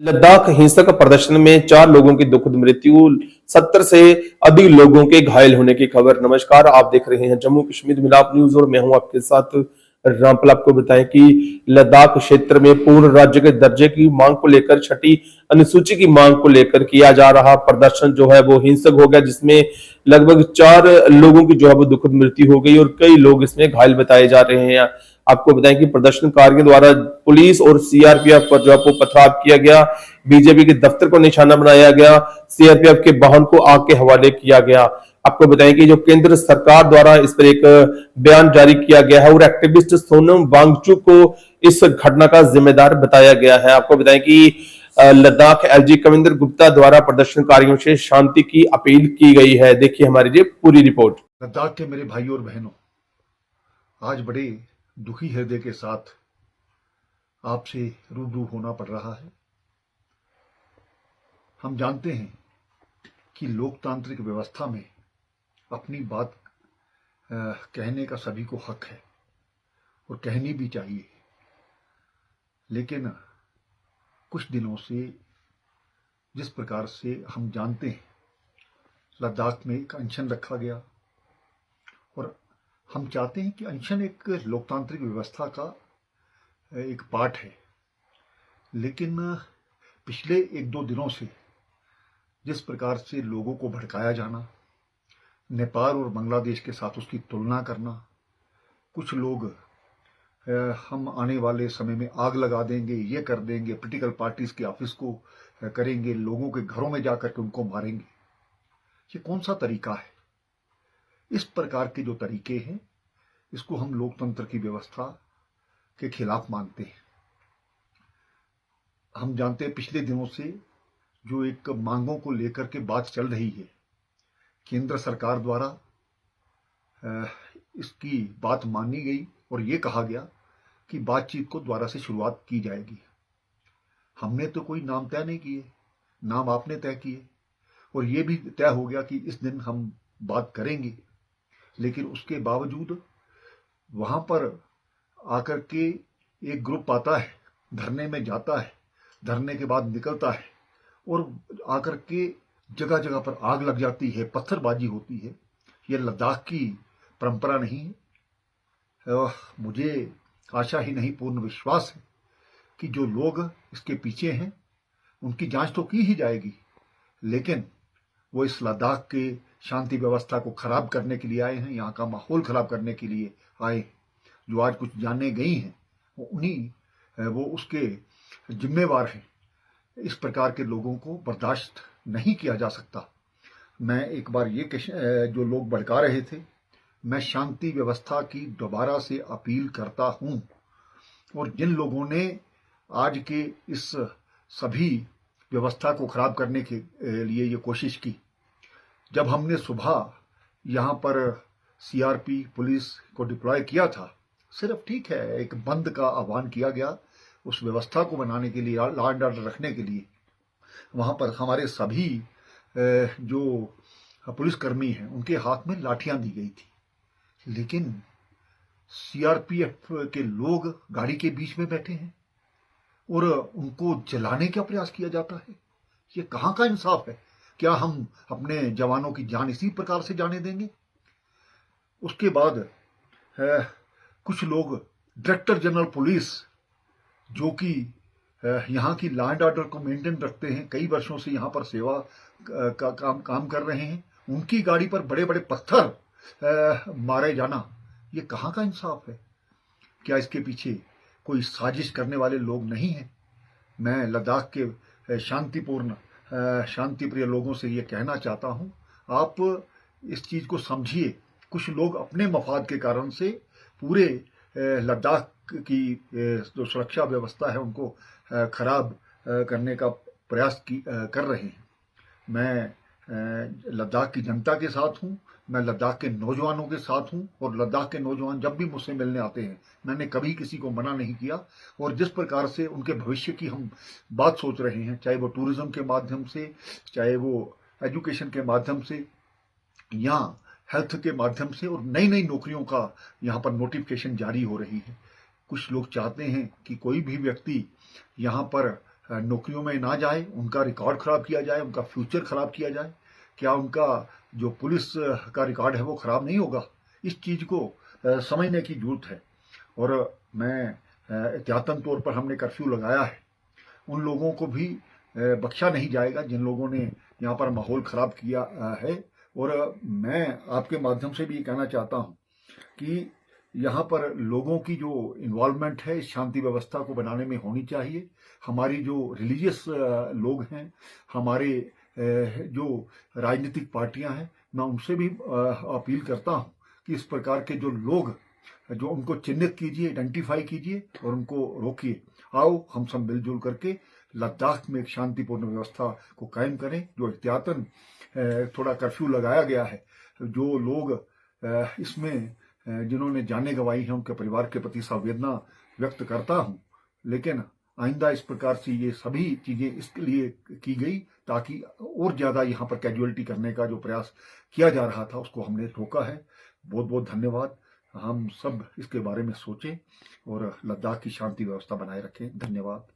लद्दाख हिंसक प्रदर्शन में 4 लोगों की दुखद मृत्यु, 70 से अधिक लोगों के घायल होने की खबर। नमस्कार, आप देख रहे हैं जम्मू कश्मीर मिलाप न्यूज और मैं हूं आपके साथ रामपल। आपको बताएं कि लद्दाख क्षेत्र में पूर्ण राज्य के दर्जे की मांग को लेकर छठी अनुसूची की मांग को लेकर किया जा रहा प्रदर्शन जो है वो हिंसक हो गया, जिसमें लगभग 4 लोगों की जो है वो दुखद मृत्यु हो गई और कई लोग इसमें घायल बताए जा रहे हैं। आपको बताएं कि प्रदर्शनकारियों द्वारा पुलिस और सीआरपीएफ पर जो है वो पथराव किया गया, बीजेपी के दफ्तर को निशाना बनाया गया, सीआरपीएफ के वाहन को आग के हवाले किया गया। आपको बताएं कि जो केंद्र सरकार द्वारा इस पर एक बयान जारी किया गया है और एक्टिविस्ट सोनम वांगचुक को इस घटना का जिम्मेदार बताया गया है। आपको बताएं कि लद्दाख एलजी कविंदर गुप्ता द्वारा प्रदर्शनकारियों से शांति की अपील की गई है। देखिए हमारी ये पूरी रिपोर्ट। लद्दाख के मेरे भाइयों और बहनों, आज बड़े दुखी हृदय के साथ आपसे रूबरू होना पड़ रहा है। हम जानते हैं कि लोकतांत्रिक व्यवस्था में अपनी बात कहने का सभी को हक है और कहनी भी चाहिए, लेकिन कुछ दिनों से जिस प्रकार से हम जानते हैं लद्दाख में एक अनशन रखा गया और हम चाहते हैं कि अनशन एक लोकतांत्रिक व्यवस्था का एक पार्ट है, लेकिन पिछले 1-2 दिनों से जिस प्रकार से लोगों को भड़काया जाना, नेपाल और बांग्लादेश के साथ उसकी तुलना करना, कुछ लोग हम आने वाले समय में आग लगा देंगे, ये कर देंगे, पॉलिटिकल पार्टीज के ऑफिस को करेंगे, लोगों के घरों में जाकर के उनको मारेंगे, ये कौन सा तरीका है? इस प्रकार के जो तरीके हैं इसको हम लोकतंत्र की व्यवस्था के खिलाफ मानते हैं। हम जानते हैं पिछले दिनों से जो एक मांगों को लेकर के बात चल रही है, केंद्र सरकार द्वारा इसकी बात मानी गई और ये कहा गया कि बातचीत को दोबारा से शुरुआत की जाएगी। हमने तो कोई नाम तय नहीं किए, नाम आपने तय किए और ये भी तय हो गया कि इस दिन हम बात करेंगे, लेकिन उसके बावजूद वहां पर आकर के एक ग्रुप आता है, धरने में जाता है, धरने के बाद निकलता है और आकर के जगह जगह पर आग लग जाती है, पत्थरबाजी होती है। यह लद्दाख की परंपरा नहीं है। मुझे आशा ही नहीं पूर्ण विश्वास है कि जो लोग इसके पीछे हैं उनकी जांच तो की ही जाएगी, लेकिन वो इस लद्दाख के शांति व्यवस्था को खराब करने के लिए आए हैं, यहाँ का माहौल खराब करने के लिए आए हैं। जो आज कुछ जाने गई हैं वो उसके जिम्मेवार हैं। इस प्रकार के लोगों को बर्दाश्त नहीं किया जा सकता। मैं एक बार ये जो लोग भड़का रहे थे, मैं शांति व्यवस्था की दोबारा से अपील करता हूं और जिन लोगों ने आज के इस सभी व्यवस्था को खराब करने के लिए ये कोशिश की, जब हमने सुबह यहाँ पर सीआरपी पुलिस को डिप्लॉय किया था, सिर्फ ठीक है एक बंद का आह्वान किया गया उस व्यवस्था को बनाने के लिए, लॉ एंड ऑर्डर रखने के लिए। वहाँ पर हमारे सभी जो पुलिसकर्मी हैं उनके हाथ में लाठियां दी गई थी, लेकिन सीआरपीएफ के लोग गाड़ी के बीच में बैठे हैं और उनको जलाने का प्रयास किया जाता है। ये कहाँ का इंसाफ है? क्या हम अपने जवानों की जान इसी प्रकार से जाने देंगे? उसके बाद कुछ लोग डायरेक्टर जनरल पुलिस जो कि यहाँ की लॉ एंड ऑर्डर को मेंटेन रखते हैं, कई वर्षों से यहाँ पर सेवा का काम कर रहे हैं, उनकी गाड़ी पर बड़े बड़े पत्थर मारे जाना, ये कहाँ का इंसाफ है? क्या इसके पीछे कोई साजिश करने वाले लोग नहीं हैं? मैं लद्दाख के शांतिपूर्ण शांतिप्रिय लोगों से ये कहना चाहता हूँ, आप इस चीज़ को समझिए। कुछ लोग अपने मफाद के कारण से पूरे लद्दाख की जो सुरक्षा व्यवस्था है उनको खराब करने का प्रयास कर रहे हैं। मैं लद्दाख की जनता के साथ हूँ, मैं लद्दाख के नौजवानों के साथ हूँ और लद्दाख के नौजवान जब भी मुझसे मिलने आते हैं मैंने कभी किसी को मना नहीं किया। और जिस प्रकार से उनके भविष्य की हम बात सोच रहे हैं, चाहे वो टूरिज्म के माध्यम से, चाहे वो एजुकेशन के माध्यम से या हेल्थ के माध्यम से, और नई नई नौकरियों का यहाँ पर नोटिफिकेशन जारी हो रही है। कुछ लोग चाहते हैं कि कोई भी व्यक्ति यहाँ पर नौकरियों में ना जाए, उनका रिकॉर्ड खराब किया जाए, उनका फ्यूचर खराब किया जाए? क्या उनका जो पुलिस का रिकॉर्ड है वो खराब नहीं होगा? इस चीज़ को समझने की जरूरत है। और मैं एहतियातन तौर पर हमने कर्फ्यू लगाया है। उन लोगों को भी बख्शा नहीं जाएगा जिन लोगों ने यहाँ पर माहौल ख़राब किया है। और मैं आपके माध्यम से भी ये कहना चाहता हूँ कि यहाँ पर लोगों की जो इन्वॉल्वमेंट है इस शांति व्यवस्था को बनाने में होनी चाहिए। हमारी जो रिलीजियस लोग हैं, हमारे जो राजनीतिक पार्टियां हैं, मैं उनसे भी अपील करता हूँ कि इस प्रकार के जो लोग जो उनको चिन्हित कीजिए, आइडेंटिफाई कीजिए और उनको रोकिए। आओ हम सब मिलजुल करके लद्दाख में एक शांतिपूर्ण व्यवस्था को कायम करें। जो एहतियातन थोड़ा कर्फ्यू लगाया गया है, जो लोग इसमें जिन्होंने जानें गंवाई हैं उनके परिवार के प्रति संवेदना व्यक्त करता हूं। लेकिन आइंदा इस प्रकार से ये सभी चीजें इसके लिए की गई ताकि और ज्यादा यहाँ पर कैजुअलिटी करने का जो प्रयास किया जा रहा था उसको हमने रोका है। बहुत बहुत धन्यवाद। हम सब इसके बारे में सोचें और लद्दाख की शांति व्यवस्था बनाए रखें। धन्यवाद।